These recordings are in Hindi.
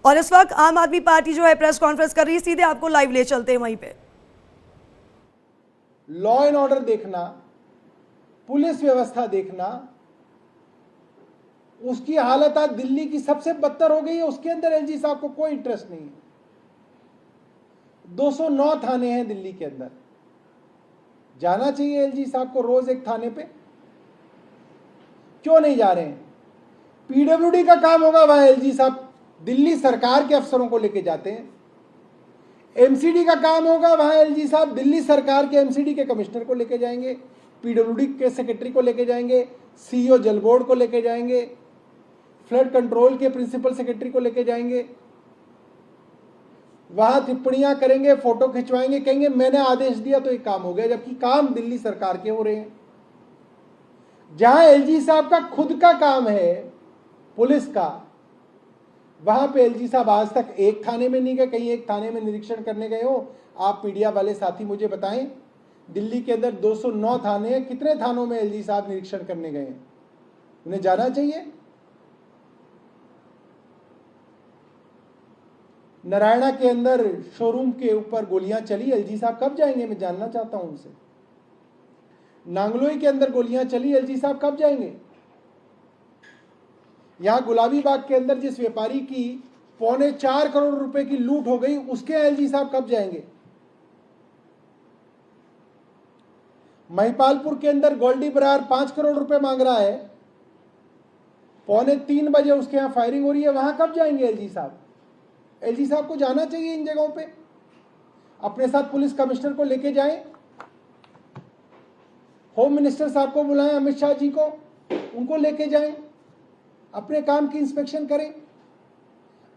और इस वक्त आम आदमी पार्टी जो है प्रेस कॉन्फ्रेंस कर रही है, सीधे आपको लाइव ले चलते हैं वहीं पे। लॉ एंड ऑर्डर देखना, पुलिस व्यवस्था देखना, उसकी हालत आज दिल्ली की सबसे बदतर हो गई है। उसके अंदर एलजी साहब को कोई इंटरेस्ट नहीं है। 209 थाने हैं दिल्ली के अंदर। जाना चाहिए एलजी साहब को रोज एक थाने पे, क्यों नहीं जा रहे हैं? पीडब्ल्यूडी का काम होगा, वहां एलजी साहब दिल्ली सरकार के अफसरों को लेके जाते हैं। एमसीडी का काम होगा, वहां एलजी साहब दिल्ली सरकार के एमसीडी के कमिश्नर को लेके जाएंगे, पीडब्ल्यूडी के सेक्रेटरी को लेके जाएंगे, सीईओ जल बोर्ड को लेके जाएंगे, फ्लड कंट्रोल के प्रिंसिपल सेक्रेटरी को लेके जाएंगे। वहां टिप्पणियां करेंगे, फोटो खिंचवाएंगे, कहेंगे मैंने आदेश दिया तो ये काम हो गया, जबकि काम दिल्ली सरकार के हो रहे हैं। जहां एलजी साहब का खुद का काम है पुलिस का, वहां पे एलजी साहब आज तक एक थाने में नहीं गए। कहीं एक थाने में निरीक्षण करने गए हो? आप मीडिया वाले साथी मुझे बताएं, दिल्ली के अंदर 209 थाने हैं, कितने थानों में एलजी साहब निरीक्षण करने गए हैं? उन्हें जाना चाहिए। नारायणा के अंदर शोरूम के ऊपर गोलियां चली, एलजी साहब कब जाएंगे? मैं जानना चाहता हूं उनसे। नांगलोई के अंदर गोलियां चली, एलजी साहब कब जाएंगे? यहां गुलाबी बाग के अंदर जिस व्यापारी की 4.25 करोड़ रुपए की लूट हो गई, उसके एलजी साहब कब जाएंगे? महिपालपुर के अंदर गोल्डी बरार 5 करोड़ रुपए मांग रहा है, 2:45 बजे उसके यहां फायरिंग हो रही है, वहां कब जाएंगे एलजी साहब? एलजी साहब को जाना चाहिए इन जगहों पे। अपने साथ पुलिस कमिश्नर को लेके जाएं, होम मिनिस्टर साहब को बुलाएं, अमित शाह जी को, उनको लेके जाएं, अपने काम की इंस्पेक्शन करें।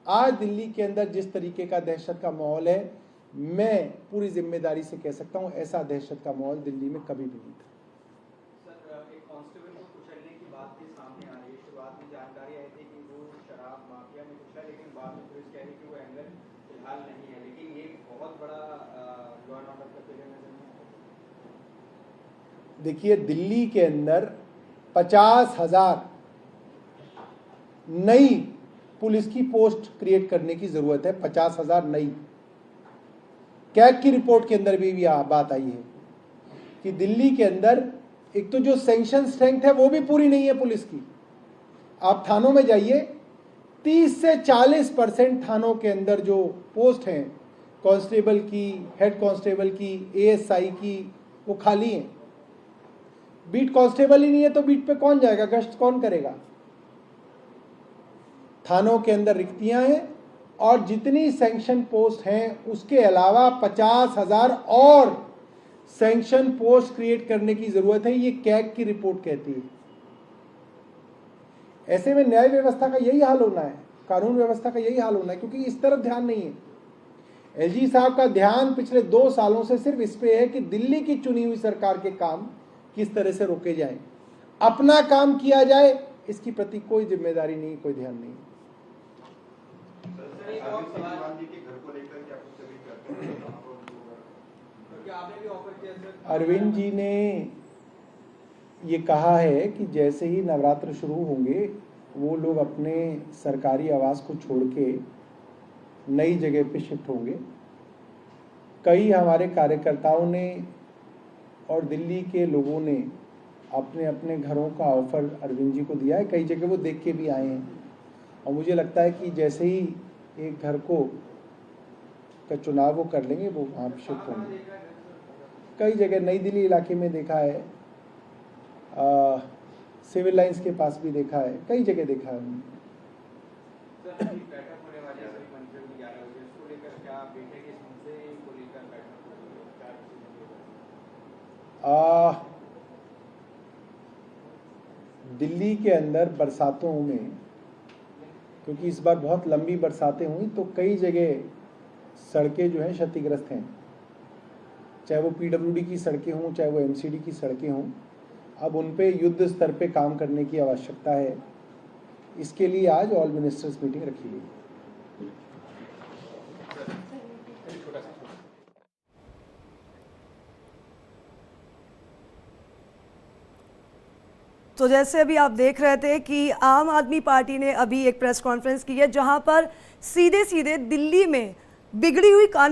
आज दिल्ली के अंदर जिस तरीके का दहशत का माहौल है, मैं पूरी जिम्मेदारी से कह सकता हूं ऐसा दहशत का माहौल दिल्ली में कभी भी नहीं था। सर, एक कांस्टेबल को कुचलने की बात भी सामने आ रही है। शुरुआत में जानकारी आई थी कि वो शराब माफिया में कुचला, लेकिन बाद में पुलिस कह रही कि वो एंगल फिलहाल नहीं है, लेकिन ये बहुत बड़ा लॉ एंड ऑर्डर का फेलियर नजर नहीं आता। देखिए, दिल्ली के अंदर 50,000 नई पुलिस की पोस्ट क्रिएट करने की जरूरत है। 50,000 नई। कैग की रिपोर्ट के अंदर भी बात आई है कि दिल्ली के अंदर एक तो जो सैंक्शन स्ट्रेंथ है वो भी पूरी नहीं है पुलिस की। आप थानों में जाइए, 30 से 40% थानों के अंदर जो पोस्ट हैं कांस्टेबल की, हेड कांस्टेबल की, एएसआई की, वो खाली हैं। बीट कांस्टेबल ही नहीं है तो बीट पे कौन जाएगा? गश्त कौन करेगा? थानों के अंदर रिक्तियां हैं, और जितनी सैंक्शन पोस्ट हैं उसके अलावा 50,000 और सैंक्शन पोस्ट क्रिएट करने की जरूरत है। ये कैग की रिपोर्ट कहती है। ऐसे में न्याय व्यवस्था का यही हाल होना है, कानून व्यवस्था का यही हाल होना है, क्योंकि इस तरफ ध्यान नहीं है। एलजी साहब का ध्यान पिछले 2 सालों से सिर्फ इस पे है कि दिल्ली की चुनी हुई सरकार के काम किस तरह से रोके जाएं, अपना काम किया जाए, इसकी प्रति कोई जिम्मेदारी नहीं, कोई ध्यान नहीं। अरविंद जी ने ये कहा है कि जैसे ही नवरात्र शुरू होंगे वो लोग अपने सरकारी आवास को छोड़ के नई जगह पे शिफ्ट होंगे। कई हमारे कार्यकर्ताओं ने और दिल्ली के लोगों ने अपने अपने घरों का ऑफर अरविंद जी को दिया है। कई जगह वो देख के भी आए हैं, और मुझे लगता है कि जैसे ही एक घर का चुनाव वो कर लेंगे वो वहाँ शिफ्ट होंगे। कई जगह नई दिल्ली इलाके में देखा है, सिविल लाइंस के पास भी देखा है, कई जगह देखा है। दिल्ली के अंदर बरसातों में, क्योंकि इस बार बहुत लंबी बरसातें हुई, तो कई जगह सड़कें जो हैं क्षतिग्रस्त हैं, चाहे वो पीडब्ल्यूडी की सड़कें हों, चाहे वो एमसीडी की सड़कें हों। अब उन पे युद्ध स्तर पे काम करने की आवश्यकता है। इसके लिए आज ऑल मिनिस्टर्स मीटिंग रखी गई। तो जैसे अभी आप देख रहे थे कि आम आदमी पार्टी ने अभी एक प्रेस कॉन्फ्रेंस की है जहां पर सीधे सीधे दिल्ली में बिगड़ी हुई कानून